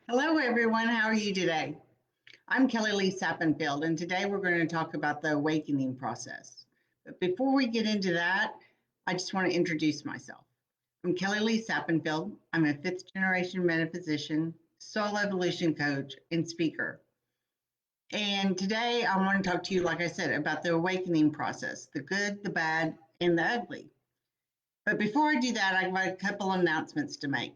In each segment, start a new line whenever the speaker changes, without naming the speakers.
Hello, everyone. How are you today? I'm Kelly Lee Sappenfield, and today we're going to talk about the awakening process. But before we get into that, I just want to introduce myself. I'm Kelly Lee Sappenfield. I'm a fifth generation metaphysician, soul evolution coach, and speaker. And today I want to talk to you, like I said, about the awakening process, the good, the bad, and the ugly. But before I do that, I've got a couple announcements to make.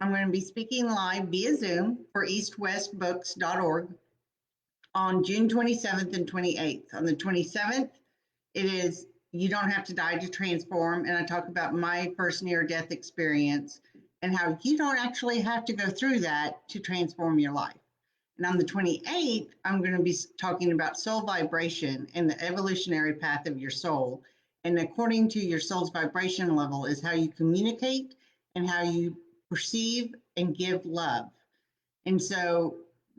I'm going to be speaking live via Zoom for eastwestbooks.org on June 27th and 28th. On the 27th, it is You Don't Have to Die to Transform, and I talk about my first near death experience and how you don't actually have to go through that to transform your life. And on the 28th, I'm going to be talking about soul vibration and the evolutionary path of your soul. And according to your soul's vibration level, is how you communicate and how you perceive and give love. And so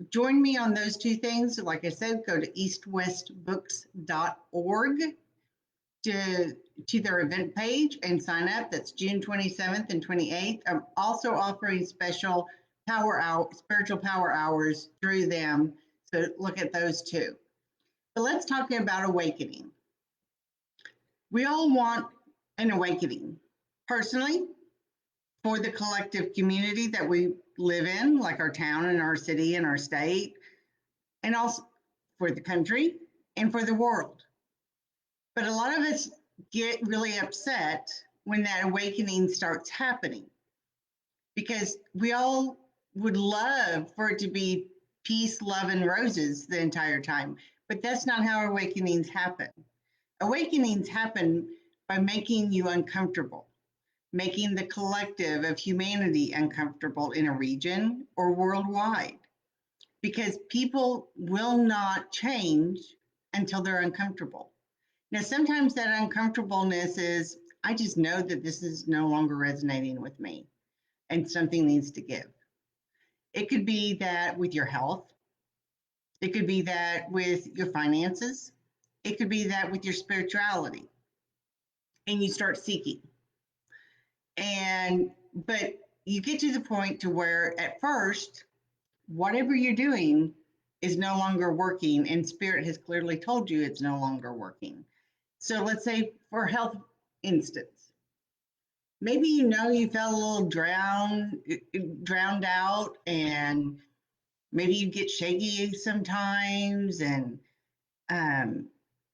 join me on those two things. Like I said, go to eastwestbooks.org to their event page and sign up. That's June 27th and 28th. I'm also offering special spiritual power hours through them. So look at those too. But let's talk about awakening. We all want an awakening. Personally, for the collective community that we live in, like our town and our city and our state, and also for the country and for the world. But a lot of us get really upset when that awakening starts happening because we all would love for it to be peace, love, and roses the entire time. But that's not how awakenings happen. Awakenings happen by making you uncomfortable, making the collective of humanity uncomfortable in a region or worldwide, because people will not change until they're uncomfortable. Now, sometimes that uncomfortableness is, I just know that this is no longer resonating with me and something needs to give. It could be that with your health, it could be that with your finances, it could be that with your spirituality, and you start seeking. But you get to the point to where at first, whatever you're doing is no longer working, and spirit has clearly told you it's no longer working. So let's say for health instance, maybe you felt a little drowned out, and maybe you get shaky sometimes, and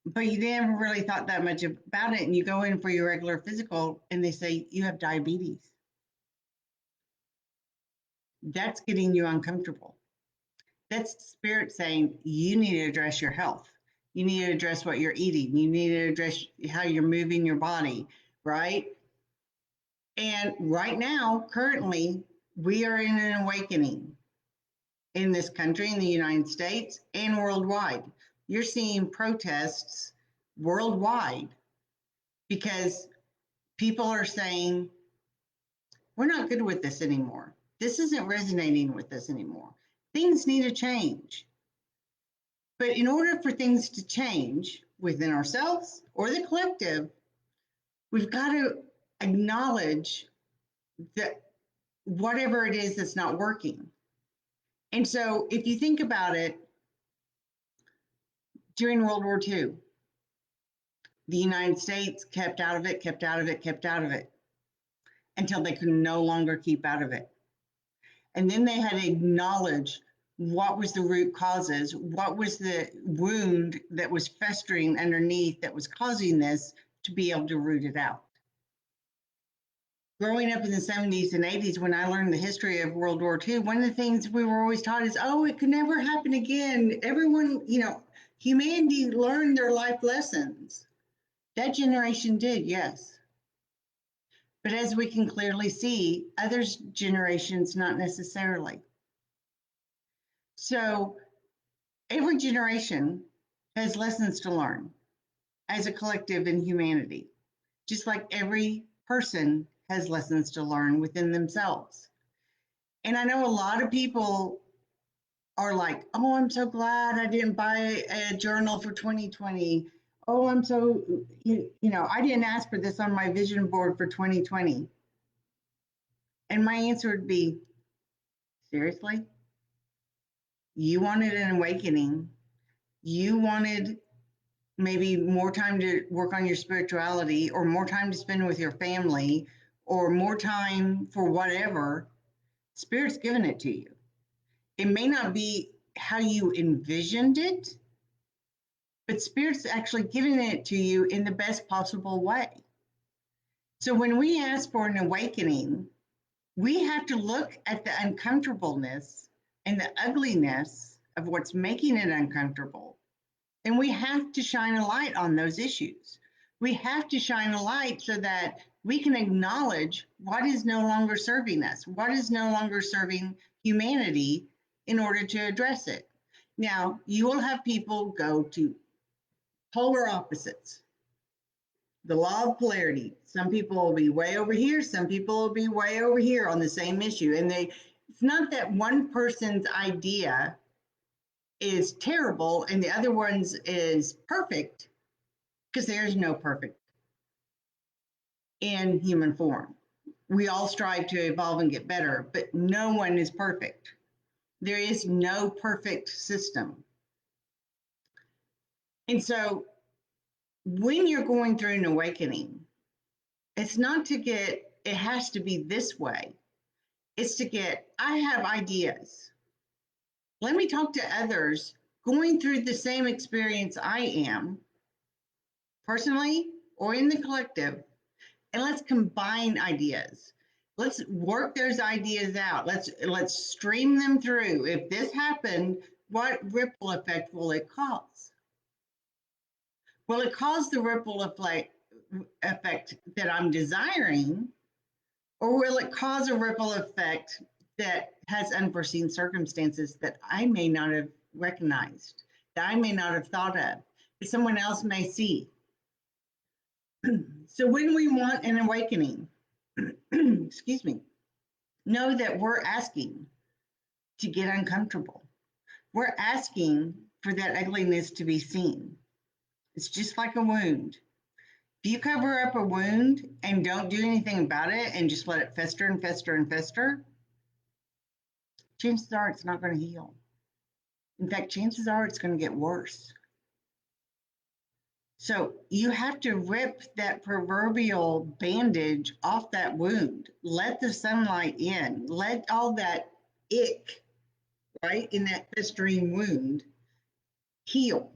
but you never really thought that much about it, and you go in for your regular physical, and they say you have diabetes. That's getting you uncomfortable. That's spirit saying you need to address your health. You need to address what you're eating. You need to address how you're moving your body, right? And right now, currently, we are in an awakening in this country, in the United States, and worldwide. You're seeing protests worldwide because people are saying, we're not good with this anymore. This isn't resonating with us anymore. Things need to change. But in order for things to change within ourselves or the collective, we've got to acknowledge that whatever it is that's not working. And so if you think about it, during World War II, the United States kept out of it, kept out of it, kept out of it until they could no longer keep out of it. And then they had to acknowledge what was the root causes, what was the wound that was festering underneath that was causing this, to be able to root it out. Growing up in the 70s and 80s, when I learned the history of World War II, one of the things we were always taught is, oh, it could never happen again. Everyone, humanity learned their life lessons. That generation did, yes. But as we can clearly see, other generations not necessarily. So every generation has lessons to learn as a collective in humanity, just like every person has lessons to learn within themselves. And I know a lot of people are like, oh, I'm so glad I didn't buy a journal for 2020. Oh, I'm so, I didn't ask for this on my vision board for 2020. And my answer would be, seriously? You wanted an awakening. You wanted maybe more time to work on your spirituality, or more time to spend with your family, or more time for whatever. Spirit's given it to you. It may not be how you envisioned it, but Spirit's actually giving it to you in the best possible way. So when we ask for an awakening, we have to look at the uncomfortableness and the ugliness of what's making it uncomfortable. And we have to shine a light on those issues. We have to shine a light so that we can acknowledge what is no longer serving us, what is no longer serving humanity in order to address it. Now, you will have people go to polar opposites. The law of polarity. Some people will be way over here, some people will be way over here on the same issue. And it's not that one person's idea is terrible and the other one's is perfect, because there's no perfect in human form. We all strive to evolve and get better, but no one is perfect. There is no perfect system. And so when you're going through an awakening, it's not to get, it has to be this way. It's to get, I have ideas. Let me talk to others going through the same experience I am, personally or in the collective, and let's combine ideas. Let's work those ideas out. Let's stream them through. If this happened, what ripple effect will it cause? Will it cause the ripple effect that I'm desiring, or will it cause a ripple effect that has unforeseen circumstances that I may not have recognized, that I may not have thought of, that someone else may see? So when we want an awakening, excuse me, know that we're asking to get uncomfortable. We're asking for that ugliness to be seen. It's just like a wound. If you cover up a wound and don't do anything about it and just let it fester and fester and fester, chances are it's not going to heal. In fact, chances are it's going to get worse. So you have to rip that proverbial bandage off that wound. Let the sunlight in. Let all that ick, right, in that festering wound heal.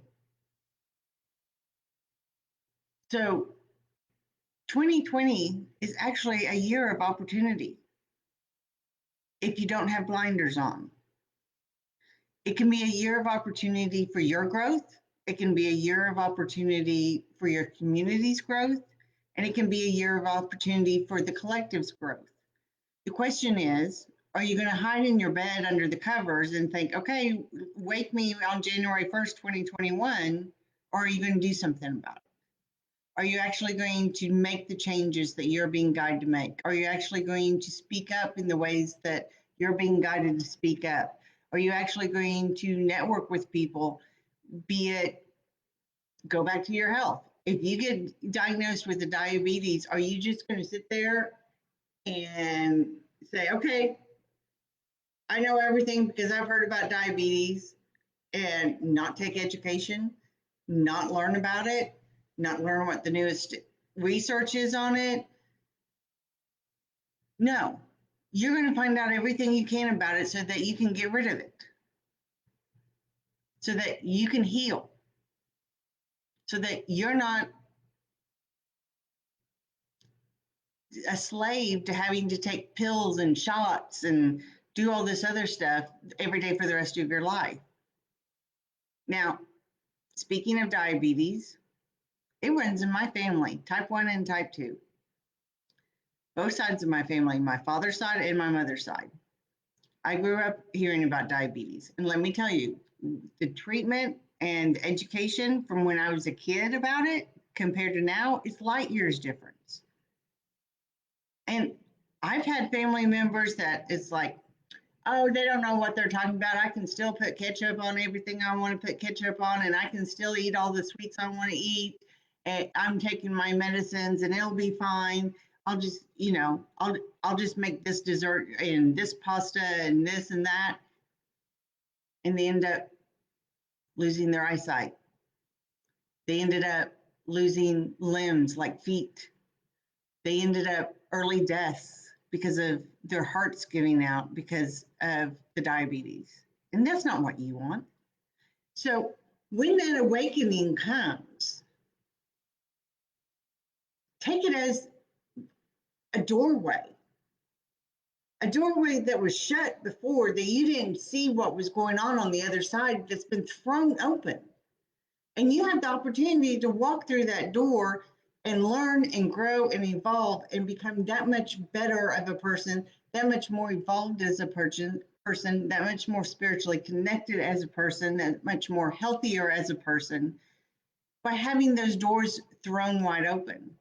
So 2020 is actually a year of opportunity if you don't have blinders on. It can be a year of opportunity for your growth. It can be a year of opportunity for your community's growth. And it can be a year of opportunity for the collective's growth. The question is, are you going to hide in your bed under the covers and think, okay, wake me on January 1st, 2021, or are you going to do something about it? Are you actually going to make the changes that you're being guided to make? Are you actually going to speak up in the ways that you're being guided to speak up? Are you actually going to network with people, be it go back to your health? If you get diagnosed with the diabetes, are you just going to sit there and say, okay, I know everything because I've heard about diabetes, and not take education, not learn about it, not learn what the newest research is on it? No, you're going to find out everything you can about it so that you can get rid of it, so that you can heal, so that you're not a slave to having to take pills and shots and do all this other stuff every day for the rest of your life. Now, speaking of diabetes, it runs in my family, type 1 and type 2. Both sides of my family, my father's side and my mother's side. I grew up hearing about diabetes. And let me tell you, the treatment and education from when I was a kid about it compared to now is light years difference. And I've had family members that it's like, oh, they don't know what they're talking about. I can still put ketchup on everything I want to put ketchup on, and I can still eat all the sweets I want to eat. And I'm taking my medicines and it'll be fine. I'll just, I'll just make this dessert and this pasta and this and that. and they end up losing their eyesight. They ended up losing limbs like feet. They ended up early deaths because of their hearts giving out because of the diabetes. And that's not what you want. So when that awakening comes, take it as a doorway that was shut before, that you didn't see what was going on the other side, that's been thrown open. And you have the opportunity to walk through that door and learn and grow and evolve and become that much better of a person, that much more evolved as a person, that much more spiritually connected as a person, that much more healthier as a person by having those doors thrown wide open.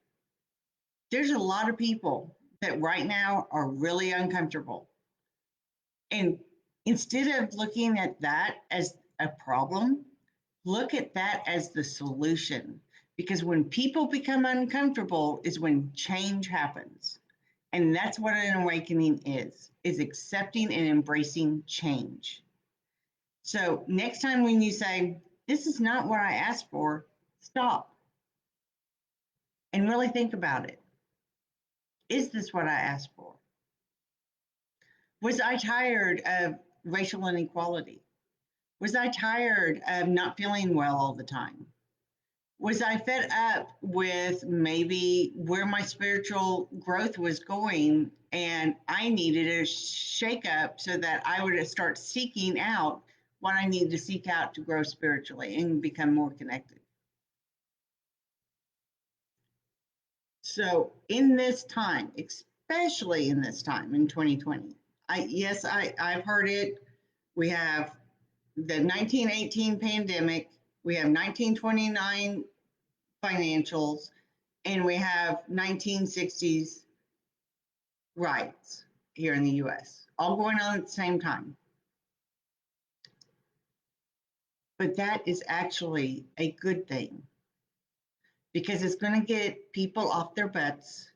There's a lot of people that right now are really uncomfortable. And instead of looking at that as a problem, look at that as the solution. Because when people become uncomfortable is when change happens. And that's what an awakening is accepting and embracing change. So next time when you say, this is not what I asked for, stop and really think about it. Is this what I asked for? Was I tired of racial inequality? Was I tired of not feeling well all the time? Was I fed up with maybe where my spiritual growth was going and I needed a shake up so that I would start seeking out what I needed to seek out to grow spiritually and become more connected? So in this time, especially in this time in 2020, I've heard it. We have the 1918 pandemic, we have 1929 financials, and we have 1960s riots here in the US, all going on at the same time. But that is actually a good thing because it's going to get people off their butts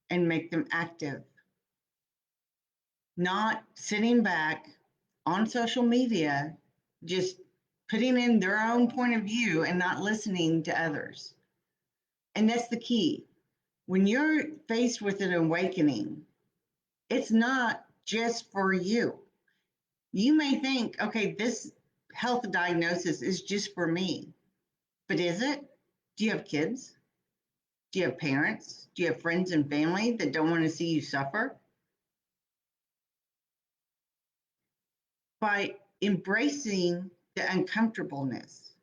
and make them active, not sitting back on social media, just putting in their own point of view and not listening to others. And that's the key. When you're faced with an awakening, it's not just for you. You may think, okay, this health diagnosis is just for me. But is it? Do you have kids? Do you have parents? Do you have friends and family that don't want to see you suffer? By embracing the uncomfortableness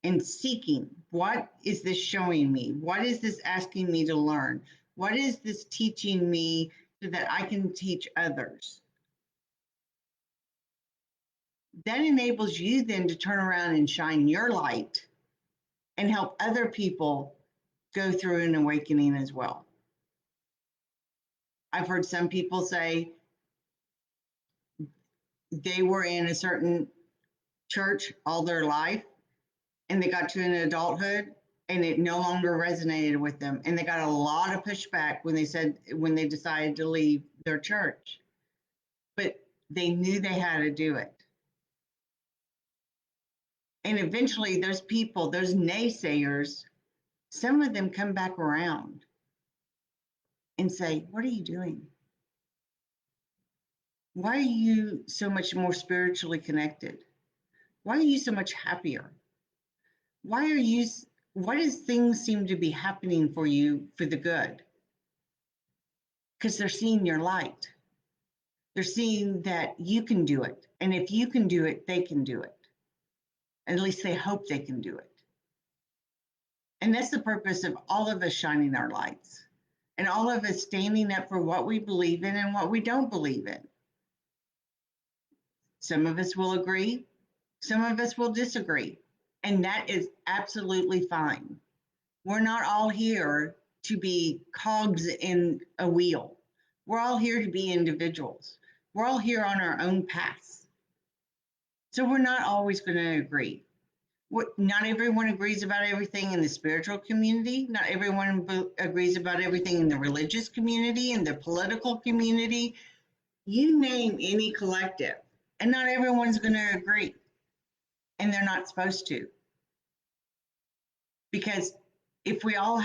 and seeking, what is this showing me? What is this asking me to learn? What is this teaching me so that I can teach others? That enables you then to turn around and shine your light and help other people go through an awakening as well. I've heard some people say they were in a certain church all their life and they got to an adulthood and it no longer resonated with them. And they got a lot of pushback when they decided to leave their church. But they knew they had to do it. And eventually those people, those naysayers, some of them come back around and say, what are you doing? Why are you so much more spiritually connected? Why are you so much happier? Why does things seem to be happening for you for the good? Because they're seeing your light. They're seeing that you can do it. And if you can do it, they can do it. At least they hope they can do it. And that's the purpose of all of us shining our lights and all of us standing up for what we believe in and what we don't believe in. Some of us will agree, some of us will disagree, and that is absolutely fine. We're not all here to be cogs in a wheel. We're all here to be individuals. We're all here on our own paths. So we're not always going to agree. Not everyone agrees about everything in the spiritual community. Not everyone agrees about everything in the religious community, in the political community. You name any collective, and not everyone's going to agree. and they're not supposed to. Because if we all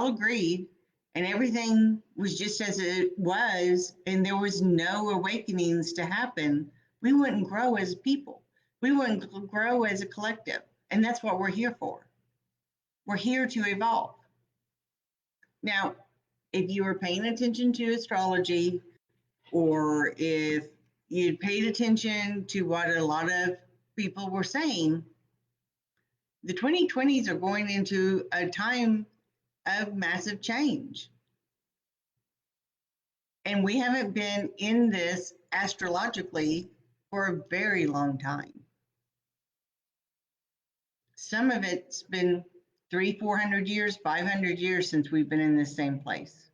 agreed and everything was just as it was and there was no awakenings to happen, we wouldn't grow as people. We wouldn't grow as a collective. And that's what we're here for. We're here to evolve. Now, if you were paying attention to astrology, or if you paid attention to what a lot of people were saying, the 2020s are going into a time of massive change. And we haven't been in this astrologically for a very long time. Some of it's been 300-400 years, 500 years since we've been in the same place.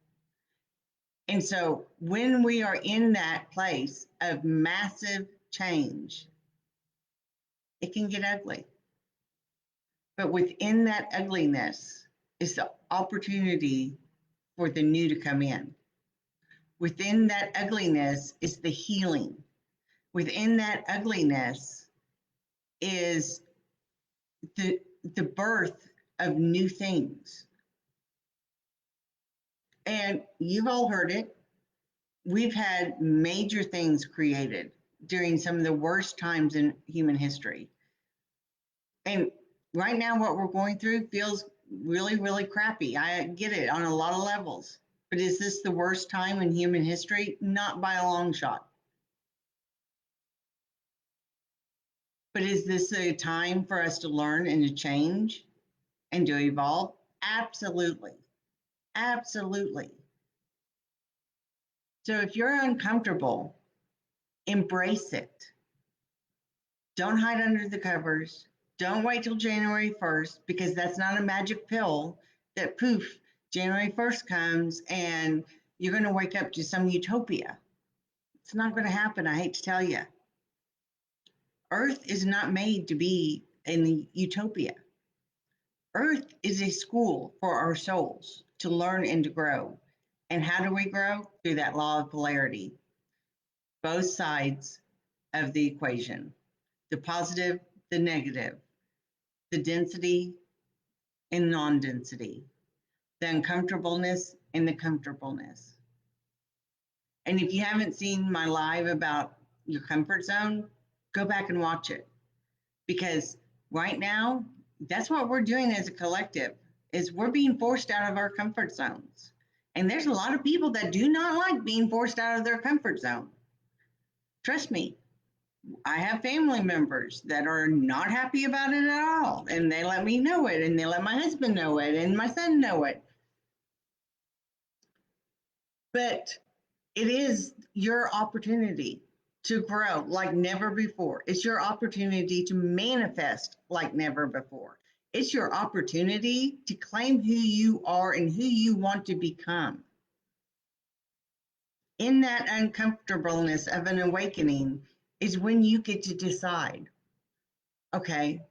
And so when we are in that place of massive change, it can get ugly. But within that ugliness is the opportunity for the new to come in. Within that ugliness is the healing. Within that ugliness is the birth of new things. And you've all heard it. We've had major things created during some of the worst times in human history. And right now, what we're going through feels really, really crappy. I get it on a lot of levels. But is this the worst time in human history? Not by a long shot. But is this a time for us to learn and to change and to evolve? Absolutely. Absolutely. So if you're uncomfortable, embrace it. Don't hide under the covers. Don't wait till January 1st, because that's not a magic pill that poof, January 1st comes and you're going to wake up to some utopia. It's not going to happen, I hate to tell you. Earth is not made to be in utopia. Earth is a school for our souls to learn and to grow. And how do we grow? Through that law of polarity. Both sides of the equation, the positive, the negative, the density and non-density, the uncomfortableness and the comfortableness. And if you haven't seen my live about your comfort zone, go back and watch it. Because right now, that's what we're doing as a collective, is we're being forced out of our comfort zones. And there's a lot of people that do not like being forced out of their comfort zone. Trust me, I have family members that are not happy about it at all. And they let me know it, and they let my husband know it, and my son know it. But it is your opportunity to grow like never before. It's your opportunity to manifest like never before. It's your opportunity to claim who you are and who you want to become. In that uncomfortableness of an awakening is when you get to decide, okay,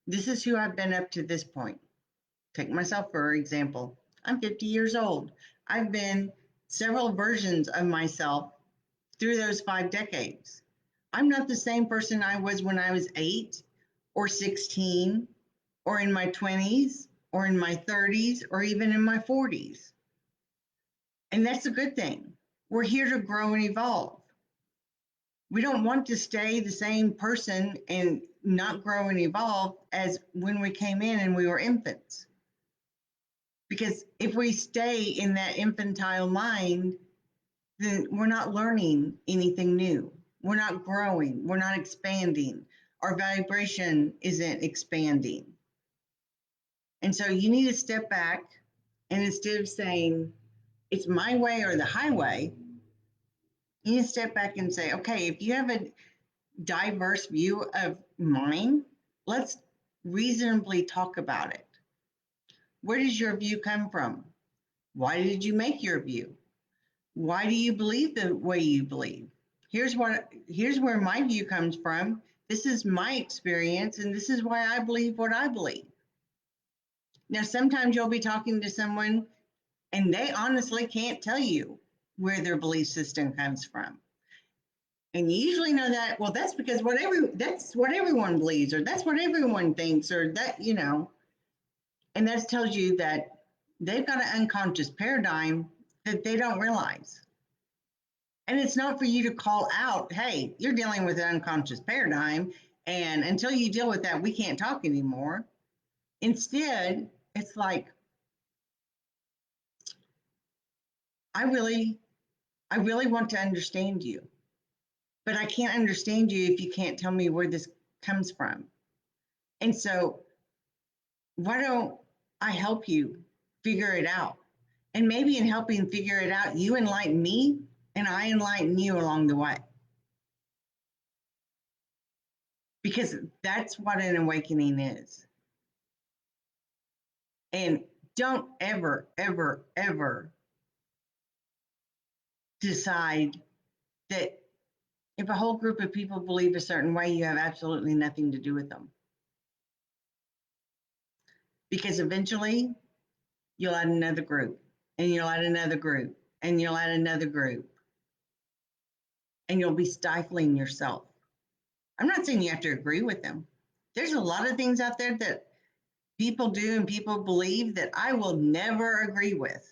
this is who I've been up to this point. Take myself for example. I'm 50 years old. I've been several versions of myself through those 5 decades. I'm not the same person I was when I was 8 or 16 or in my 20s or in my 30s or even in my 40s. And that's a good thing. We're here to grow and evolve. We don't want to stay the same person and not grow and evolve as when we came in and we were infants. Because if we stay in that infantile mind, then we're not learning anything new. We're not growing. We're not expanding. Our vibration isn't expanding. And so you need to step back, and instead of saying, it's my way or the highway, you need to step back and say, okay, if you have a diverse view of mine, let's reasonably talk about it. Where does your view come from? Why did you make your view? Why do you believe the way you believe? Here's where my view comes from. This is my experience, and this is why I believe what I believe. Now, sometimes you'll be talking to someone and they honestly can't tell you where their belief system comes from. And you usually know that, well, that's because that's what everyone believes, or that's what everyone thinks, or that, and that tells you that they've got an unconscious paradigm that they don't realize. And it's not for you to call out, hey, you're dealing with an unconscious paradigm, and until you deal with that, we can't talk anymore. Instead, it's like, I really, I really want to understand you, but I can't understand you if you can't tell me where this comes from. And so, why don't I help you figure it out? And maybe in helping figure it out, you enlighten me and I enlighten you along the way. Because that's what an awakening is. And don't ever, ever, ever decide that if a whole group of people believe a certain way, you have absolutely nothing to do with them. Because eventually you'll add another group, and you'll add another group, and you'll add another group, and you'll be stifling yourself. I'm not saying you have to agree with them. There's a lot of things out there that people do and people believe that I will never agree with.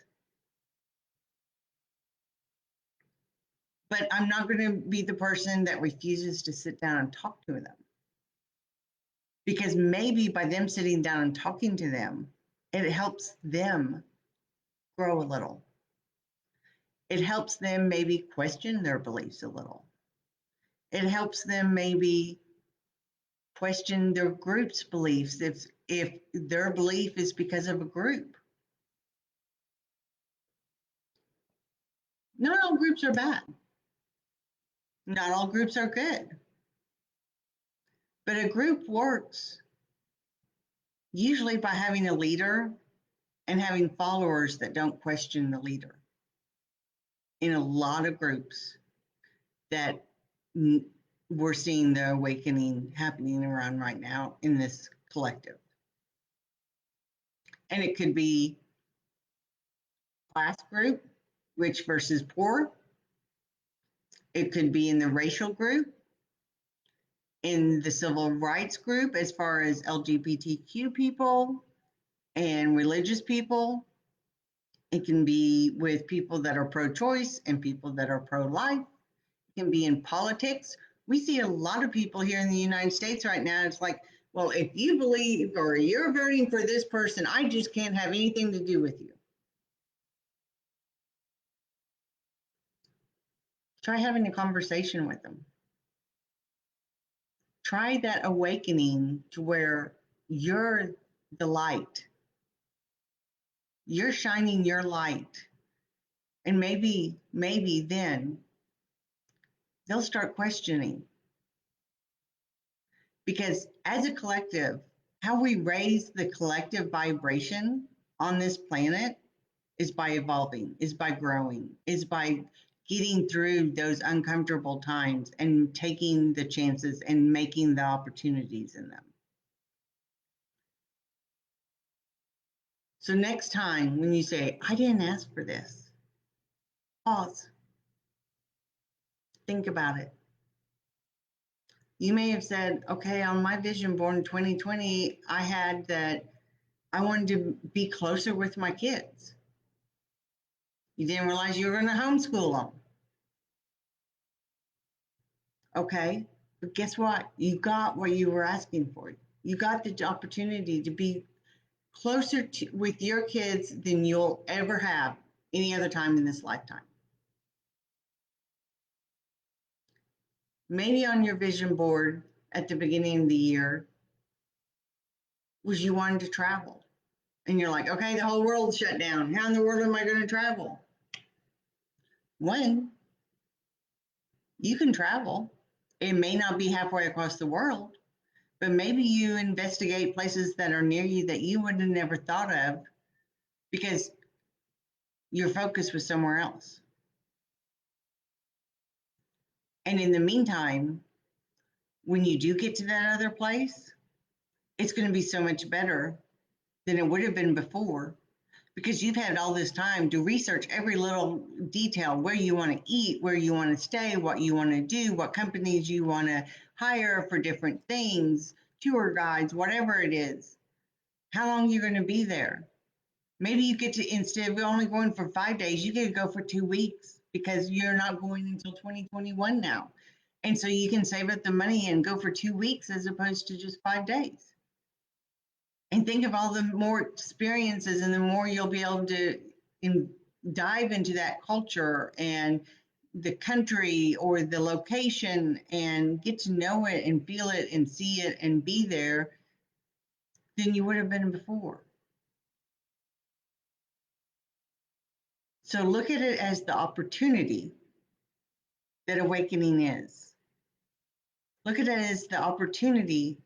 But I'm not going to be the person that refuses to sit down and talk to them. Because maybe by them sitting down and talking to them, it helps them grow a little. It helps them maybe question their beliefs a little. It helps them maybe question their group's beliefs if their belief is because of a group. Not all groups are bad. Not all groups are good. But a group works usually by having a leader and having followers that don't question the leader. In a lot of groups that we're seeing the awakening happening around right now in this collective. And it could be class group, rich versus poor. It could be in the racial group, in the civil rights group, as far as LGBTQ people and religious people. It can be with people that are pro-choice and people that are pro-life. It can be in politics. We see a lot of people here in the United States right now. It's like, well, if you believe or you're voting for this person, I just can't have anything to do with you. Try having a conversation with them. Try that awakening to where you're the light. You're shining your light. And maybe then they'll start questioning. Because as a collective, how we raise the collective vibration on this planet is by evolving, is by growing, is by getting through those uncomfortable times and taking the chances and making the opportunities in them. So next time when you say, I didn't ask for this, pause. Think about it. You may have said, okay, on my vision board in 2020, I had that I wanted to be closer with my kids. You didn't realize you were going to homeschool them. Okay, but guess what? You got what you were asking for. You got the opportunity to be closer with your kids than you'll ever have any other time in this lifetime. Maybe on your vision board at the beginning of the year was you wanted to travel. And you're like, okay, the whole world's shut down. How in the world am I going to travel? When you can travel, it may not be halfway across the world, but maybe you investigate places that are near you that you would have never thought of because your focus was somewhere else. And in the meantime, when you do get to that other place, it's going to be so much better than it would have been before because you've had all this time to research every little detail, where you want to eat, where you want to stay, what you want to do, what companies you want to hire for different things, tour guides, whatever it is, how long you're going to be there. Maybe you get to, instead of only going for 5 days, you get to go for 2 weeks because you're not going until 2021 now. And so you can save up the money and go for 2 weeks as opposed to just 5 days. And think of all the more experiences and the more you'll be able to in, dive into that culture and the country or the location and get to know it and feel it and see it and be there than you would have been before. So look at it as the opportunity that awakening is. Look at it as the opportunity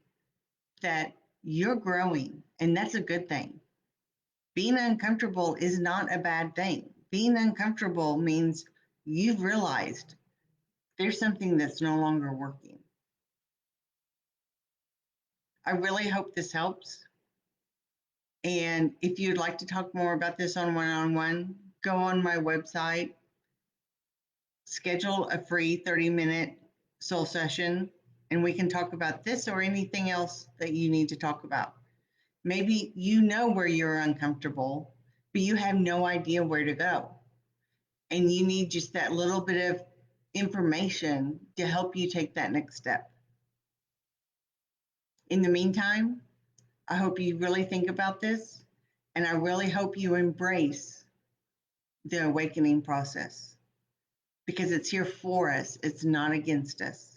that you're growing, and that's a good thing. Being uncomfortable is not a bad thing. Being uncomfortable means you've realized there's something that's no longer working. I really hope this helps. And if you'd like to talk more about this on one-on-one, go on my website, schedule a free 30-minute soul session, and we can talk about this or anything else that you need to talk about. Maybe you know where you're uncomfortable, but you have no idea where to go. And you need just that little bit of information to help you take that next step. In the meantime, I hope you really think about this, and I really hope you embrace the awakening process because it's here for us, it's not against us.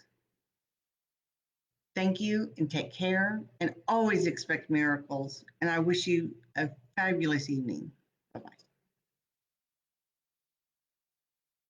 Thank you and take care, and always expect miracles. And I wish you a fabulous evening.